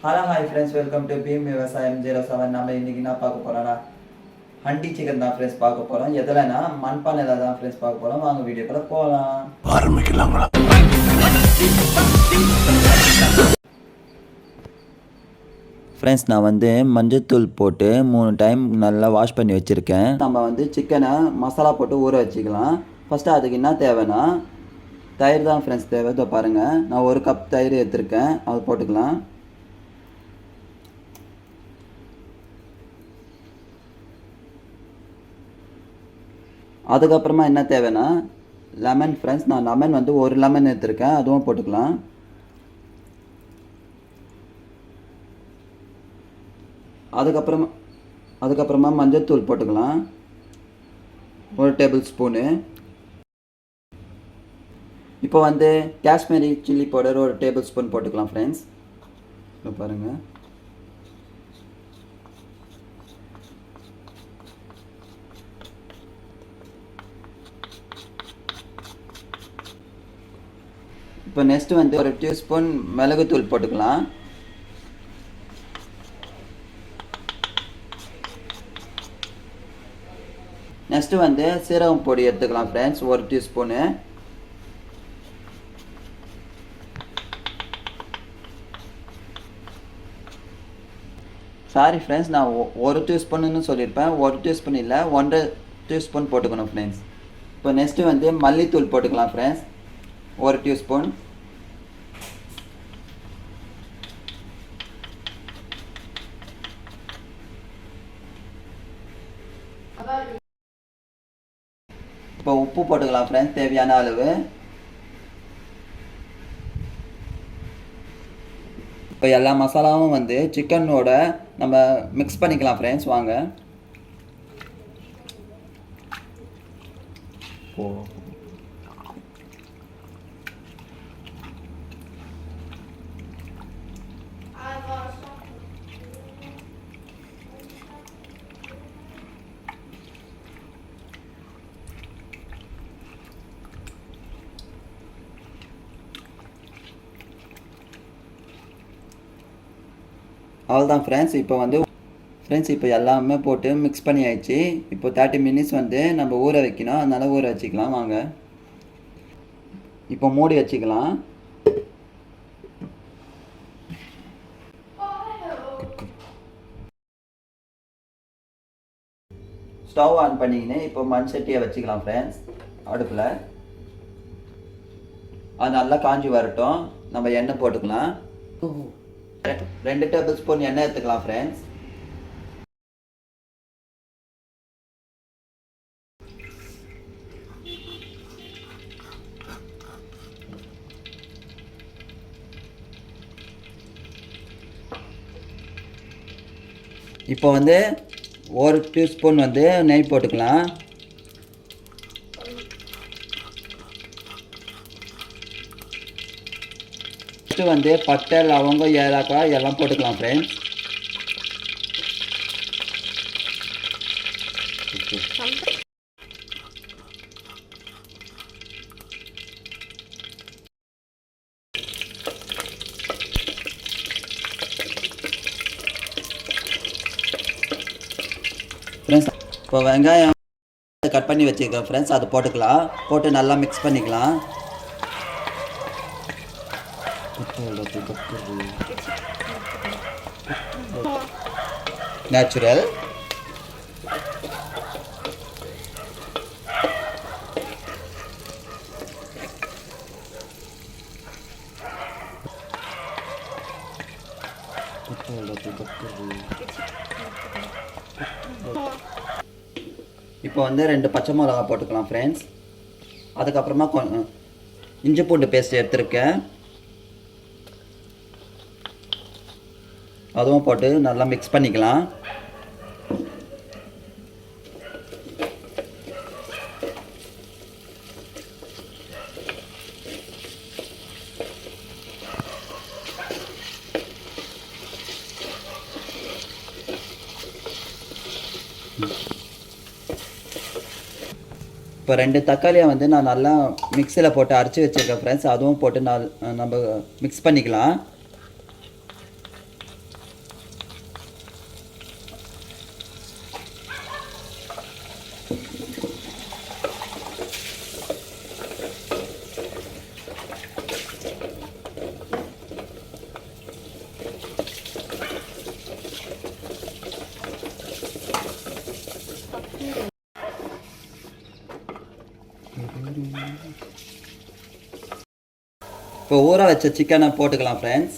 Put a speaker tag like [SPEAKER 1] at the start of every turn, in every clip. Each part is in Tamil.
[SPEAKER 1] Hello hi friends, welcome to Bheem Vivasayam 07. நம்ம இன்னைக்கு என்ன பார்க்க போறோம்னா ஹண்டி சிக்கன் தான் ஃப்ரெண்ட்ஸ் பார்க்க போறோம். எதுலனா மண்பானையில தான் ஃப்ரெண்ட்ஸ் பார்க்க போறோம். வாங்க வீடியோக்குள்ள போகலாம்.
[SPEAKER 2] ஆரம்பிக்கலாங்களா?
[SPEAKER 1] ஃப்ரெண்ட்ஸ், நான் மஞ்சத்தூள் போட்டு 3 டைம் நல்லா வாஷ் பண்ணி வச்சுருக்கேன். நம்ம சிக்கனை மசாலா போட்டு ஊற வச்சுக்கலாம். ஃபஸ்ட்டு அதுக்கு என்ன தேவைன்னா தயிர் தான் ஃப்ரெண்ட்ஸ் தேவை. இதோ பாருங்கள், நான் 1 கப் தயிர் எடுத்துருக்கேன், அது போட்டுக்கலாம். அதுக்கப்புறமா என்ன தேவைன்னா லெமன் ஃப்ரெண்ட்ஸ். நான் லெமன் 1 லெமன் எடுத்துருக்கேன், அதுவும் போட்டுக்கலாம். அதுக்கப்புறமா மஞ்சத்தூள் போட்டுக்கலாம், 1 டேபிள் ஸ்பூனு. இப்போ Kashmiri chilli powder 1 table spoon போட்டுக்கலாம் ஃப்ரெண்ட்ஸ். இப்போ பாருங்கள், இப்போ நெக்ஸ்ட்டு 1 டீஸ்பூன் மிளகுத்தூள் போட்டுக்கலாம். நெக்ஸ்ட்டு சீரகம் பொடி எடுத்துக்கலாம் ஃப்ரெண்ட்ஸ், 1 டீஸ்பூனு. சாரி ஃப்ரெண்ட்ஸ், நான் 1 டீஸ்பூன்னு சொல்லியிருப்பேன், 1 டீஸ்பூன் இல்லை, 1.5 டீஸ்பூன் போட்டுக்கணும் ஃப்ரெண்ட்ஸ். இப்போ நெக்ஸ்ட்டு மல்லித்தூள் போட்டுக்கலாம் ஃப்ரெண்ட்ஸ், 1 டீஸ்பூன். இப்போ உப்பு போட்டுக்கலாம் ஃப்ரெண்ட்ஸ், தேவையான அளவு. இப்போ எல்லா மசாலாவும் சிக்கனோட நம்ம மிக்ஸ் பண்ணிக்கலாம் ஃப்ரெண்ட்ஸ். வாங்க. அவ்வளோதான் ஃப்ரெண்ட்ஸ். இப்போ எல்லாமே போட்டு மிக்ஸ் பண்ணி ஆயிடுச்சு. இப்போ 30 மினிட்ஸ் நம்ம ஊற வைக்கணும், அதனால் ஊற வச்சுக்கலாம். வாங்க, இப்போ மூடி வச்சுக்கலாம். ஸ்டவ் ஆன் பண்ணிக்கின்னு இப்போ மண் சட்டியை வச்சுக்கலாம் ஃப்ரெண்ட்ஸ் அடுப்பில். அது நல்லா காஞ்சி வரட்டும். நம்ம எண்ணெய் போட்டுக்கலாம். 2 டேபிள் ஸ்பூன் எண்ணெய் எடுத்துக்கலாம் ஃப்ரெண்ட்ஸ். இப்போ 1 டீஸ்பூன் நெய் போட்டுக்கலாம். பட்டை, லவங்கம், ஏலக்காய் எல்லாம் போட்டுக்கலாம் ஃப்ரெண்ட்ஸ். ஃப்ரெண்ட்ஸ், இப்போ வெங்காயம் கட் பண்ணி வச்சுருக்கேன் ஃப்ரெண்ட்ஸ், அதை போட்டுக்கலாம். போட்டு நல்லா மிக்ஸ் பண்ணிக்கலாம். நேச்சுரல். இப்போ 2 பச்சை மிளகா போட்டுக்கலாம் ஃப்ரெண்ட்ஸ். அதுக்கப்புறமா இஞ்சி பூண்டு பேஸ்ட் எடுத்துருக்கேன், அதுவும் போட்டு நல்லா மிக்ஸ் பண்ணிக்கலாம். இப்போ 2 தக்காளியை நான் நல்லா மிக்சியில் போட்டு அரைச்சி வச்சுருக்கேன் ஃப்ரெண்ட்ஸ். அதுவும் போட்டு நம்ம மிக்ஸ் பண்ணிக்கலாம். இப்போ ஊற வச்ச சிக்கனை போட்டுக்கலாம் ஃப்ரெண்ட்ஸ்.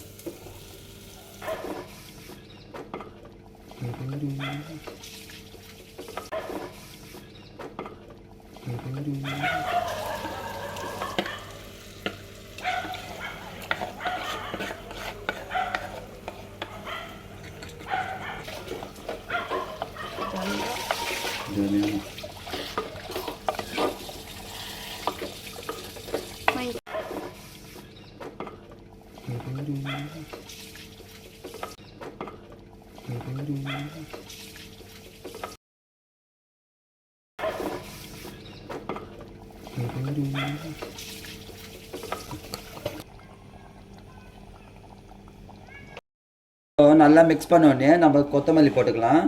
[SPEAKER 1] நல்லா மிக்ஸ் பண்ண உடனே நம்ம கொத்தமல்லி போட்டுக்கலாம்.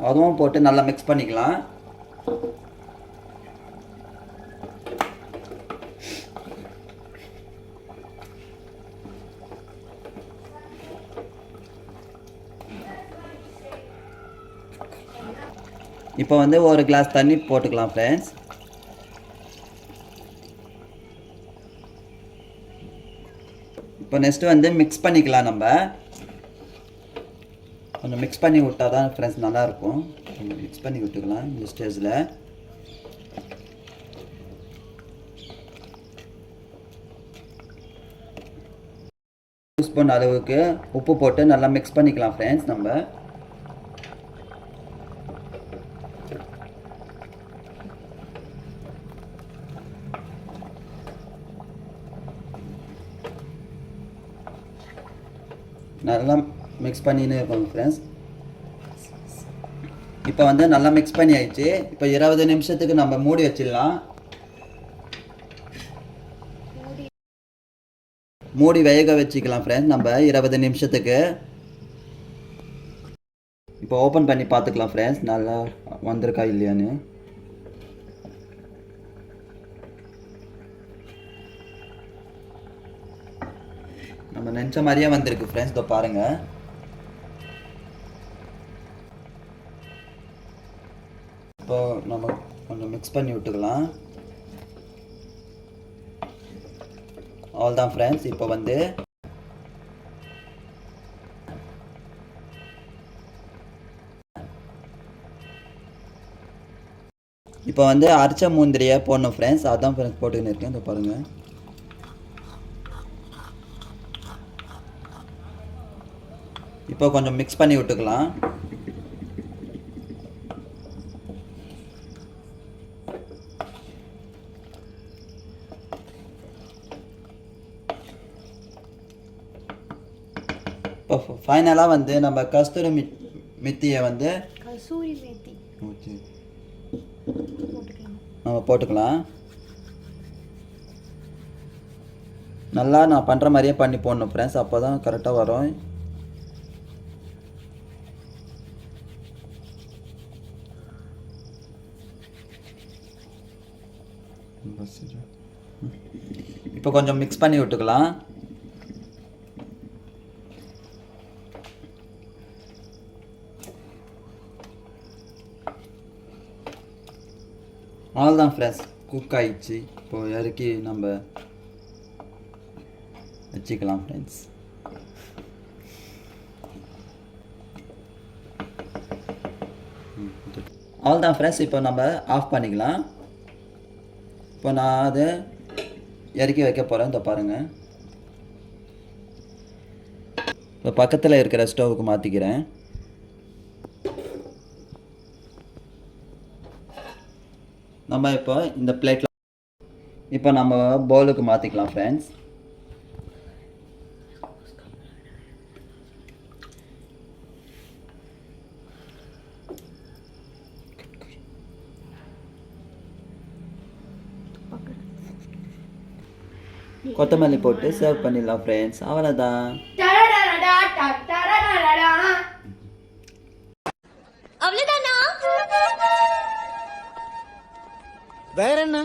[SPEAKER 1] அதுவும் போட்டு நல்லா மிக்ஸ் பண்ணிக்கலாம். இப்போ வந்து ஒரு கிளாஸ் தண்ணி போட்டுக்கலாம் ஃப்ரெண்ட்ஸ். இப்போ நெக்ஸ்ட்டு வந்து மிக்ஸ் பண்ணிக்கலாம். நம்ம கொஞ்சம் மிக்ஸ் பண்ணி விட்டால் தான் ஃப்ரெண்ட்ஸ் நல்லாயிருக்கும். கொஞ்சம் மிக்ஸ் பண்ணி விட்டுக்கலாம் இந்த ஸ்டேஜில். ஸ்பூன் அளவுக்கு உப்பு போட்டு நல்லா மிக்ஸ் பண்ணிக்கலாம் ஃப்ரெண்ட்ஸ். நம்ம நல்லா மிக்ஸ் பண்ணினே இருக்கோம் ஃப்ரெண்ட்ஸ். இப்போ வந்து நல்லா மிக்ஸ் பண்ணி ஆயிடுச்சு. இப்போ 20 நிமிஷத்துக்கு நம்ம மூடி வச்சிடலாம். மூடி வேக வச்சுக்கலாம் ஃப்ரெண்ட்ஸ் நம்ம 20 நிமிஷத்துக்கு. இப்போ ஓப்பன் பண்ணி பார்த்துக்கலாம் ஃப்ரெண்ட்ஸ் நல்லா வந்திருக்கா இல்லையான்னு. நம்ம நினச்ச மாதிரியே வந்திருக்கு ஃப்ரெண்ட்ஸ். இதோ பாருங்க. இப்போ நம்ம கொஞ்சம் மிக்ஸ் பண்ணி விட்டுக்கலாம். அவ்வளோதான் ஃப்ரெண்ட்ஸ். இப்போ வந்து அரைச்ச முந்திரியை போடணும் ஃப்ரெண்ட்ஸ். அதான் ஃப்ரெண்ட்ஸ் போட்டுன்னு இருக்கேன். இதோ பாருங்கள். இப்போ கொஞ்சம் மிக்ஸ் பண்ணி விட்டுக்கலாம். இப்போ ஃபைனலாக வந்து நம்ம கஸ்தூரி மெத்தியை வந்து நம்ம போட்டுக்கலாம். நல்லா நான் பண்ணுற மாதிரியே பண்ணி போடணும் ஃப்ரெண்ட்ஸ். அப்போ தான் கரெக்டாக வரும். இப்போ கொஞ்சம் மிக்ஸ் பண்ணி விட்டுக்கலாம். அவ்வளோதான் ஃப்ரெண்ட்ஸ், குக் ஆயிடுச்சு. இப்போ இறக்கி நம்ம வச்சுக்கலாம் ஃப்ரெண்ட்ஸ். அவ்வளோதான் ஃப்ரெண்ட்ஸ். இப்போ நம்ம ஆஃப் பண்ணிக்கலாம். இப்போ நான் அதை இறக்கி வைக்க போகிறேன். இதை பாருங்கள். இப்போ பக்கத்தில் இருக்கிற ஸ்டவ்வுக்கு மாற்றிக்கிறேன். நம்ம இப்போ இந்த பிளேட்டில் இப்போ நம்ம பவுலுக்கு மாற்றிக்கலாம் ஃப்ரெண்ட்ஸ். கொத்தமல்லி போட்டு சர்வ் பண்ணிடலாம் ஃப்ரெண்ட்ஸ். அவ்வளோதான்.
[SPEAKER 2] அவ்வளோதானா? வேற என்ன?